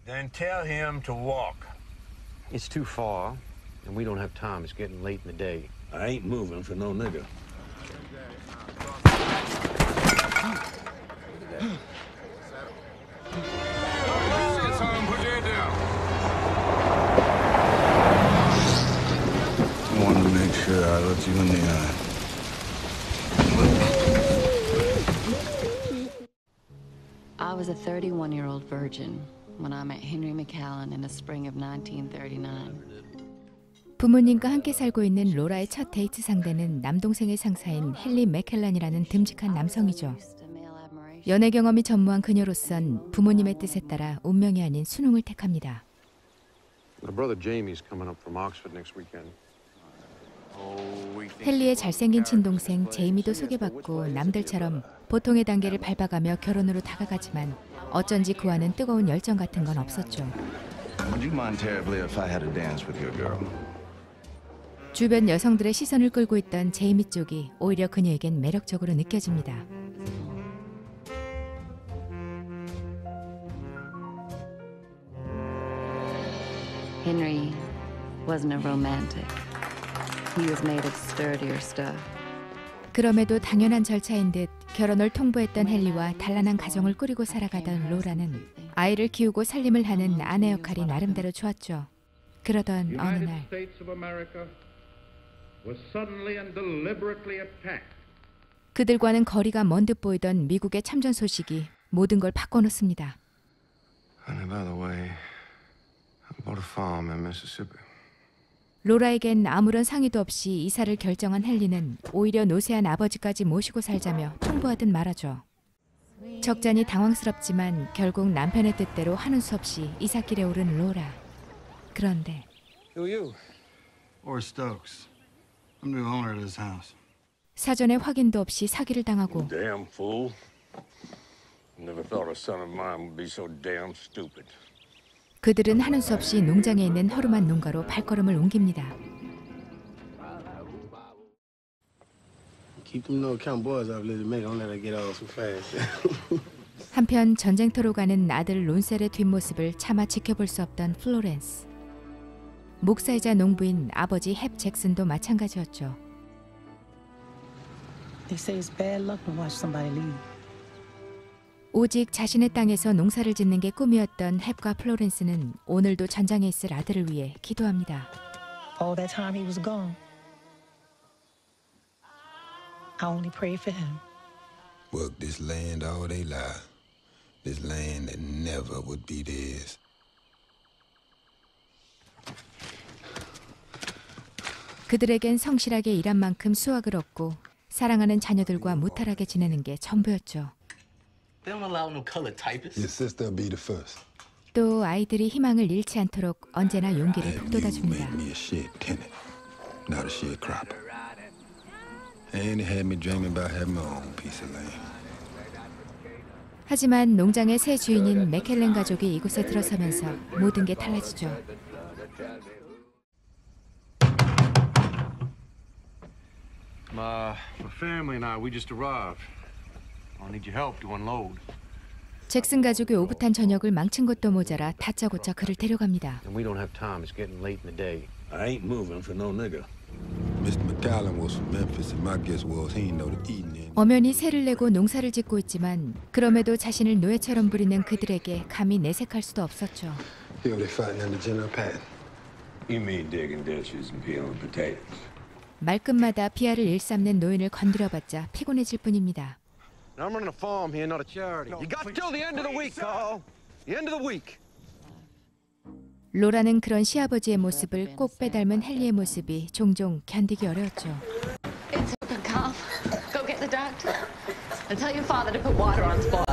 Then tell him to walk. It's too far, and we don't have time. It's getting late in the day. I ain't moving for no nigga. Put your head down. I wanted to make sure I looked you in the eye. I was a 31-year-old virgin when I met Henry McAllen in the spring of 1939. 부모님과 함께 살고 있는 로라의 첫 데이트 상대는 남동생의 상사인 헨리 맥켈런이라는 듬직한 남성이죠. 연애 경험이 전무한 그녀로선 부모님의 뜻에 따라 운명이 아닌 수능을 택합니다. My brother Jamie's coming up from Oxford next weekend. 헨리의 잘생긴 친동생 제이미도 소개받고 남들처럼 보통의 단계를 밟아가며 결혼으로 다가가지만 어쩐지 그와는 뜨거운 열정 같은 건 없었죠. Would you mind terribly if I had a dance with your girl? 주변 여성들의 시선을 끌고 있던 제이미 쪽이 오히려 그녀에겐 매력적으로 느껴집니다. Henry wasn't a romantic. He was made of sturdier stuff. 그럼에도 당연한 절차인 듯 결혼을 통보했던 헨리와 단란한 가정을 꾸리고 살아가던 로라는 아이를 키우고 살림을 하는 아내 역할이 나름대로 좋았죠. 그러던 어느 날 그들과는 거리가 먼 듯 보이던 미국의 참전 소식이 모든 걸 바꿔놓습니다. 로라에겐 아무런 상의도 없이 이사를 결정한 헨리는 오히려 노쇠한 아버지까지 모시고 살자며 통보하듯 말하죠. 적잖이 당황스럽지만 결국 남편의 뜻대로 하는 수 없이 이삿길에 오른 로라. 그런데 Who are you? Horace Stokes. I'm the owner of this house. 사전에 확인도 없이 사기를 당하고 Damn fool. Never thought a son of mine would be so damn stupid. 그들은 하는 수 없이 농장에 있는 허름한 농가로 발걸음을 옮깁니다. 한편 전쟁터로 가는 아들 론셀의 뒷모습을 차마 지켜볼 수 없던 플로렌스. 목사이자 농부인 아버지 헵 잭슨도 마찬가지였죠. 오직 자신의 땅에서 농사를 짓는 게 꿈이었던 헵과 플로렌스는 오늘도 전장에 있을 아들을 위해 기도합니다. All that time he was gone, I only prayed for him. Worked this land all their life. This land that never would be theirs. 그들에겐 성실하게 일한 만큼 수확을 얻고 사랑하는 자녀들과 무탈하게 지내는 게 전부였죠. They don't allow no colored typists. Your sister will be the first. 또 아이들이 희망을 잃지 않도록 언제나 용기를 북돋아줍니다. You made me a shit tenant, not a shit cropper. And it had me dreaming about having my own piece of land. 하지만 농장의 새 주인인 맥켈렌 가족이 이곳에 들어서면서 모든 게 달라지죠. My family and we just arrived. I'll need your help to unload. 잭슨 가족이 오붓한 저녁을 망친 것도 모자라 다짜고짜 그를 데려갑니다. And we don't have time. It's getting late in the day. I ain't moving for no nigga. Mr. McAllen was from Memphis, and my guess was he didn't know the eating. 엄연히 세를 내고 농사를 짓고 있지만 그럼에도 자신을 노예처럼 부리는 그들에게 감히 내색할 수도 없었죠. Here they fighting under General Patton. You mean digging ditches and peeling potatoes? 말끝마다 비아를 일삼는 노인을 건드려봤자 피곤해질 뿐입니다. Now I'm running a farm here, not a charity. You got till the end of the week, Carl. The end of the week. 로라는 그런 시아버지의 모습을 꼭 빼닮은 헨리의 모습이 종종 견디기 어려웠죠. It's open, Carl. Go get the doctor. And tell your father to put water on spoil.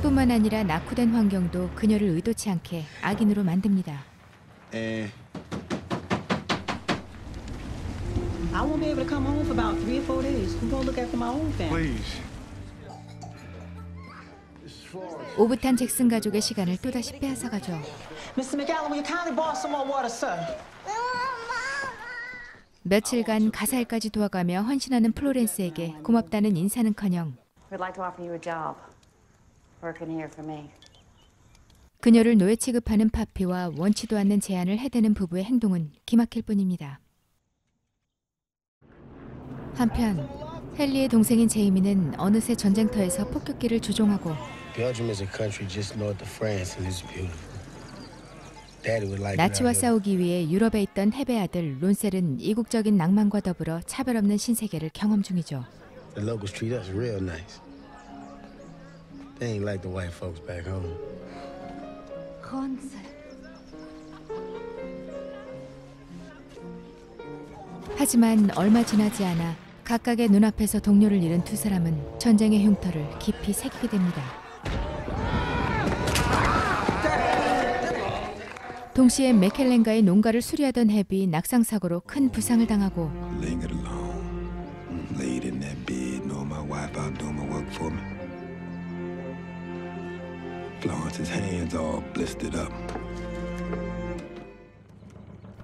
뿐만 아니라 낙후된 환경도 그녀를 의도치 않게 악인으로 만듭니다. I won't be able to come home for about 3 or 4 days. I'm gonna look after my own family. Please. 오붓한 잭슨 가족의 시간을 또다시 빼앗아가죠. Mr. McAllen, will you kindly borrow some more water, sir? 며칠간 가사일까지 도와가며 헌신하는 플로렌스에게 고맙다는 인사는커녕 We'd like to offer you a job. Working here for me. 그녀를 노예 취급하는 파피와 원치도 않는 제안을 해대는 부부의 행동은 기막힐 뿐입니다. 한편 헨리의 동생인 제이미는 어느새 전쟁터에서 폭격기를 조종하고 Belgium is a country just north of France and it's beautiful. Daddy would like 나치와 it out 싸우기 위해 유럽에 있던 헤베 아들 론셀은 이국적인 낭만과 더불어 차별 없는 신세계를 경험 중이죠. here. The locals treat us real nice. They ain't like the white folks back home. 하지만 얼마 지나지 않아 각각의 눈앞에서 동료를 잃은 두 사람은 전쟁의 흉터를 깊이 새기게 됩니다. 동시에 맥켈렌가의 농가를 수리하던 헵이 낙상사고로 큰 부상을 당하고 Lingered alone. Laid in that bed, knowing my wife out doing my work for me. Florence's hands all blistered up.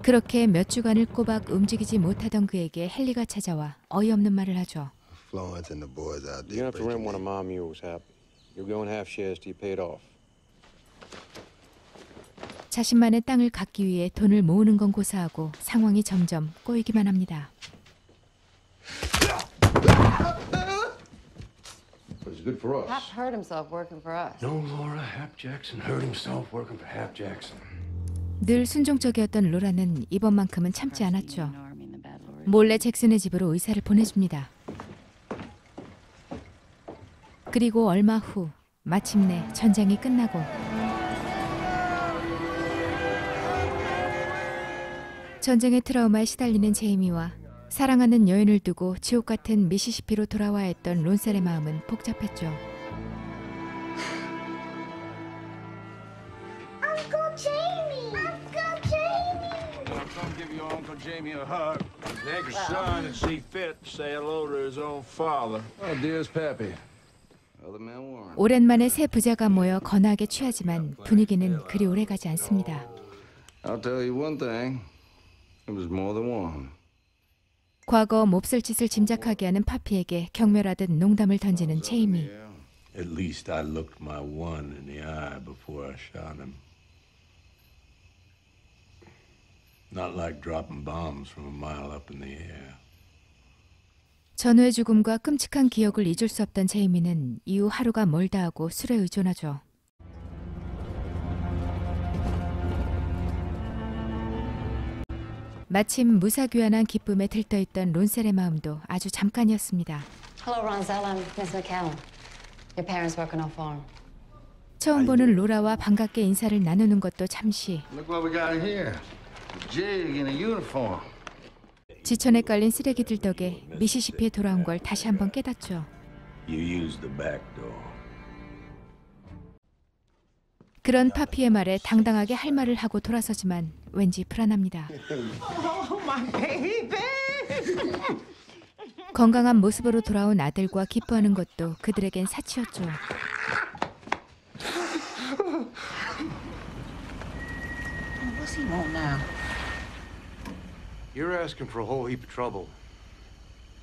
그렇게 몇 주간을 꼬박 움직이지 못하던 그에게 헨리가 찾아와 어이없는 말을 하죠. Florence and the boys out You there. don't have to rent one of my mules, Hap. You're going half shares till you pay it off. 자신만의 땅을 갖기 위해 돈을 모으는 건 고사하고 상황이 점점 꼬이기만 합니다. It's good for us. Hap hurt himself working for us. No, Laura, Hap Jackson hurt himself working for Hap Jackson. 늘 순종적이었던 로라는 이번만큼은 참지 않았죠. 몰래 잭슨의 집으로 의사를 보내줍니다. 그리고 얼마 후 마침내 전쟁이 끝나고 전쟁의 트라우마에 시달리는 제이미와 사랑하는 여인을 두고 지옥 같은 미시시피로 돌아와야 했던 론셀의 마음은 복잡했죠. Uncle Jamie! Uncle Jamie! Come give your Uncle Jamie a hug. Thank your son and see fit to say hello to his own father. Oh, dear's Pappy. Other man Warren. 오랜만에 새 부자가 모여 거나하게 취하지만 분위기는 그리 오래가지 않습니다. I'll tell you one thing. It was more than one. 과거 몹쓸 짓을 짐작하게 하는 파피에게 경멸하듯 농담을 던지는 제이미. At least I looked my one in the eye before I shot him. Not like dropping bombs from a mile up in the air. 전우의 죽음과 끔찍한 기억을 잊을 수 없던 제이미는 이후 하루가 멀다 하고 술에 의존하죠. 마침 무사귀환한 기쁨에 들떠있던 론셀의 마음도 아주 잠깐이었습니다. Hello, Ronzel. I'm Miss McCallum. Your parents work on our farm. 처음 보는 로라와 반갑게 인사를 나누는 것도 잠시. Look what we got here. A jig in a uniform. 지천에 깔린 쓰레기들 덕에 미시시피에 돌아온 걸 다시 한번 깨닫죠. You used the back door. 그런 파피의 말에 당당하게 할 말을 하고 돌아서지만 왠지 불안합니다. Oh, my baby! 건강한 모습으로 돌아온 아들과 기뻐하는 것도 그들에겐 사치였죠. What's he want now? You're asking for a whole heap of trouble.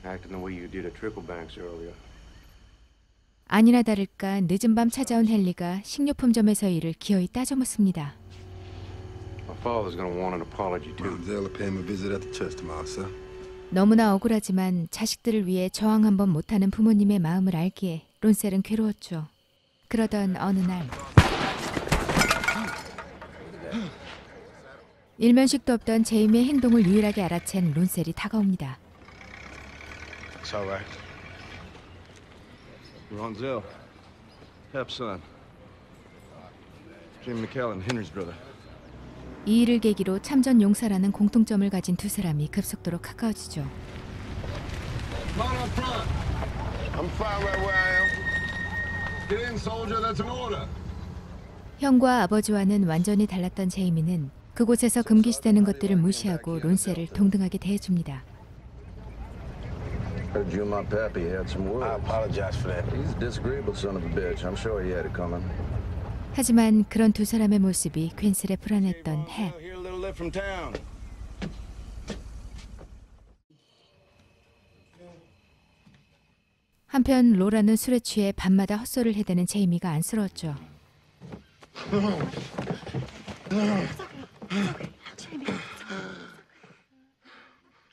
Acting the way you did at Tricklebanks earlier. 아니나 다를까 늦은 밤 찾아온 헨리가 식료품점에서 일을 기어이 따져 묻습니다. My father's gonna want an apology too. Ronzel will pay me a visit at the church tomorrow, sir. 너무나 억울하지만 자식들을 위해 저항 한번 못하는 부모님의 마음을 알기에 론셀은 괴로웠죠. 그러던 어느 날 일면식도 없던 제이미의 행동을 유일하게 알아챈 론셀이 다가옵니다. It's all right. Ronzel, Hap's son. Jim McCallum, Henry's brother. 이 일을 계기로 참전 용사라는 공통점을 가진 두 사람이 급속도로 가까워지죠. Come on front. I'm fine right where I am. Get in, soldier. That's an order. 형과 아버지와는 완전히 달랐던 제이미는 그곳에서 금기시되는 것들을 무시하고 론셀을 동등하게 대해줍니다. Heard you and my pappy had some words. I apologize for that. He's a disagreeable son of a bitch. I'm sure he had it coming. 하지만 그런 두 사람의 모습이 괜스레 불안했던 헵. Here a little lift from town. 한편 로라는 술에 취해 밤마다 헛소리를 해대는 제이미가 안쓰러웠죠.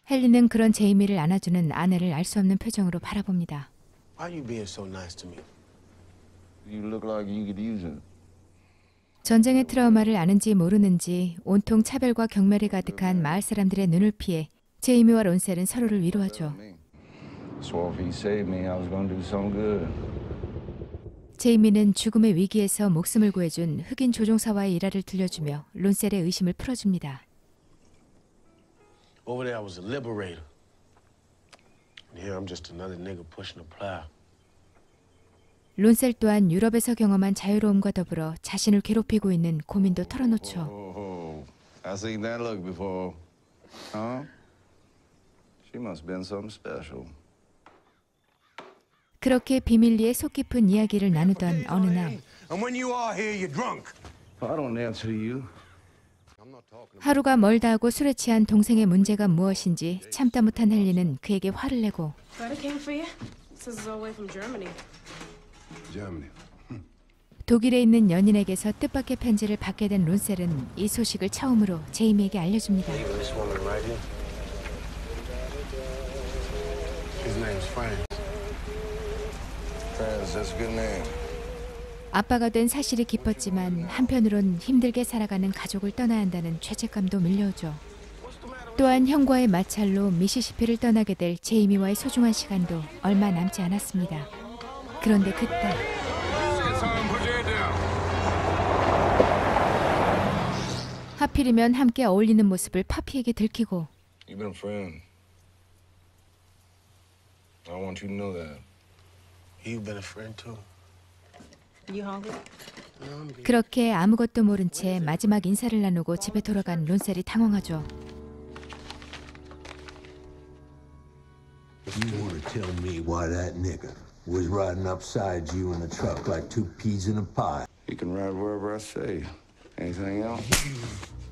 헨리는 그런 제이미를 안아주는 아내를 알 수 없는 표정으로 바라봅니다. Why are you being so nice to me? You look like you could use it. 전쟁의 트라우마를 아는지 모르는지 온통 차별과 경멸이 가득한 마을 사람들의 눈을 피해 제이미와 론셀은 서로를 위로하죠. Swore if he saved me, I was gonna do something good. 제이미는 죽음의 위기에서 목숨을 구해준 흑인 조종사와의 일화를 들려주며 론셀의 의심을 풀어줍니다. Over there I was a liberator. And here I'm just another nigga pushing a plow. 론셀 또한 유럽에서 경험한 자유로움과 더불어 자신을 괴롭히고 있는 고민도 털어놓죠. Oh, I seen that look before. Huh? She must have been something special. 그렇게 비밀리에 속 깊은 이야기를 나누던 어느 날 And when you are here, you're drunk. I don't answer you. 하루가 멀다 하고 술에 취한 동생의 문제가 무엇인지 참다 못한 헨리는 그에게 화를 내고 Letter came for you? Says it's all the way from Germany. Germany. 독일에 있는 연인에게서 뜻밖의 편지를 받게 된 론셀은 이 소식을 처음으로 제이미에게 알려줍니다. This woman right here. His name's Franz. Franz, that's a good name. 아빠가 된 사실이 기뻤지만 한편으론 힘들게 살아가는 가족을 떠나야 한다는 죄책감도 밀려오죠. 또한 형과의 마찰로 미시시피를 떠나게 될 제이미와의 소중한 시간도 얼마 남지 않았습니다. 그런데 그때 하필이면 함께 어울리는 모습을 파피에게 들키고 You've been a friend. I want you to know that. You've been a friend too. You hungry? 그렇게 아무것도 모른 채 마지막 인사를 나누고 집에 돌아간 론셀이 당황하죠. You want to tell me why that nigga was riding upside you in the truck like two peas in a pie? You can ride wherever I say. Anything else?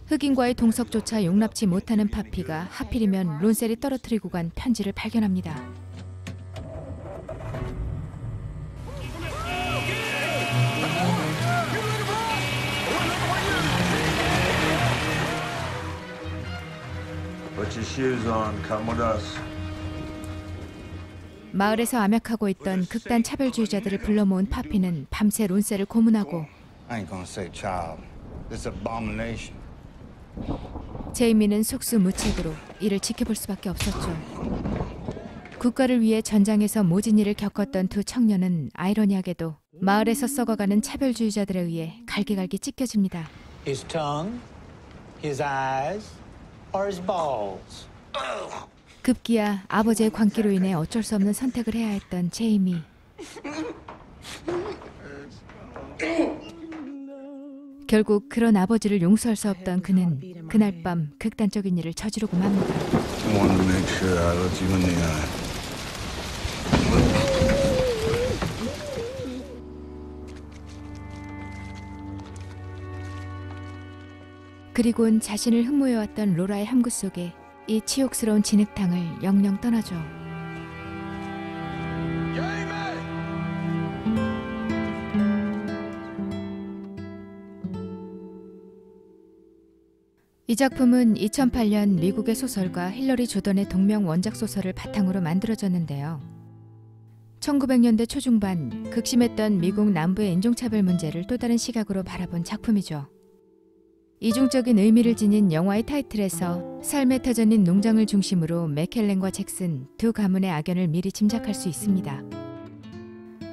흑인과의 동석조차 용납치 못하는 파피가 하필이면 론셀이 떨어뜨리고 간 편지를 발견합니다. Put your shoes on. Come with us. 마을에서 암약하고 있던 극단 차별주의자들을 불러 모은 파피는 밤새 론셀을 고문하고 I ain't gonna say child. This abomination. 제이미는 속수무책으로 이를 지켜볼 수밖에 없었죠. 국가를 위해 전장에서 모진 일을 겪었던 두 청년은 아이러니하게도 마을에서 썩어가는 차별주의자들에 의해 갈기갈기 찢겨집니다. His tongue, his eyes, or his balls. 급기야 아버지의 광기로 인해 어쩔 수 없는 선택을 해야 했던 제이미. 결국 그런 아버지를 용서할 수 없던 그는 그날 밤 극단적인 일을 저지르고 맙니다. I wanted to make sure I looked you in the eye. 그리곤 자신을 흠모해왔던 로라의 함구 속에 이 치욕스러운 진흙탕을 영영 떠나죠. 이 작품은 2008년 미국의 소설가 힐러리 조던의 동명 원작 소설을 바탕으로 만들어졌는데요. 1900년대 초중반 극심했던 미국 남부의 인종차별 문제를 또 다른 시각으로 바라본 작품이죠. 이중적인 의미를 지닌 영화의 타이틀에서 삶의 터전인 농장을 중심으로 맥켈렌과 잭슨 두 가문의 악연을 미리 짐작할 수 있습니다.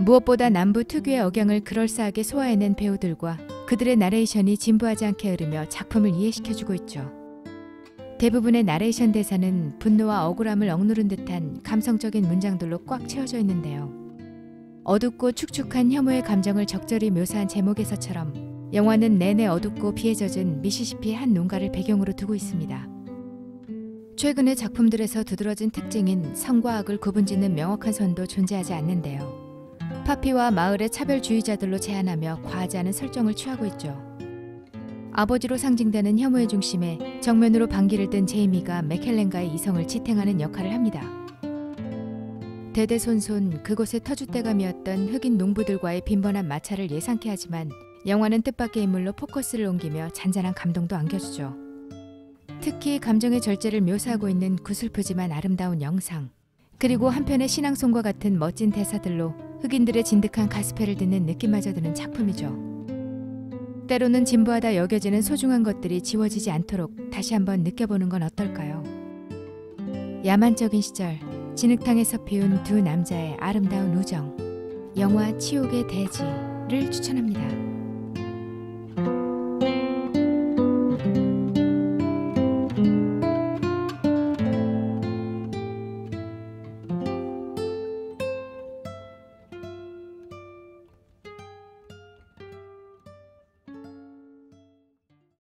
무엇보다 남부 특유의 억양을 그럴싸하게 소화해낸 배우들과 그들의 나레이션이 진부하지 않게 흐르며 작품을 이해시켜주고 있죠. 대부분의 나레이션 대사는 분노와 억울함을 억누른 듯한 감성적인 문장들로 꽉 채워져 있는데요. 어둡고 축축한 혐오의 감정을 적절히 묘사한 제목에서처럼 영화는 내내 어둡고 비에 젖은 미시시피의 한 농가를 배경으로 두고 있습니다. 최근의 작품들에서 두드러진 특징인 선과 악을 구분짓는 명확한 선도 존재하지 않는데요. 파피와 마을의 차별주의자들로 제안하며 과하지 않은 설정을 취하고 있죠. 아버지로 상징되는 혐오의 중심에 정면으로 방귀를 든 제이미가 맥켈렌과의 이성을 지탱하는 역할을 합니다. 대대손손 그곳의 터줏대감이었던 흑인 농부들과의 빈번한 마찰을 예상케 하지만 영화는 뜻밖의 인물로 포커스를 옮기며 잔잔한 감동도 안겨주죠. 특히 감정의 절제를 묘사하고 있는 구슬프지만 아름다운 영상, 그리고 한편의 신앙송과 같은 멋진 대사들로 흑인들의 진득한 가스펠을 듣는 느낌마저 드는 작품이죠. 때로는 진부하다 여겨지는 소중한 것들이 지워지지 않도록 다시 한번 느껴보는 건 어떨까요? 야만적인 시절, 진흙탕에서 피운 두 남자의 아름다운 우정, 영화 치욕의 대지를 추천합니다.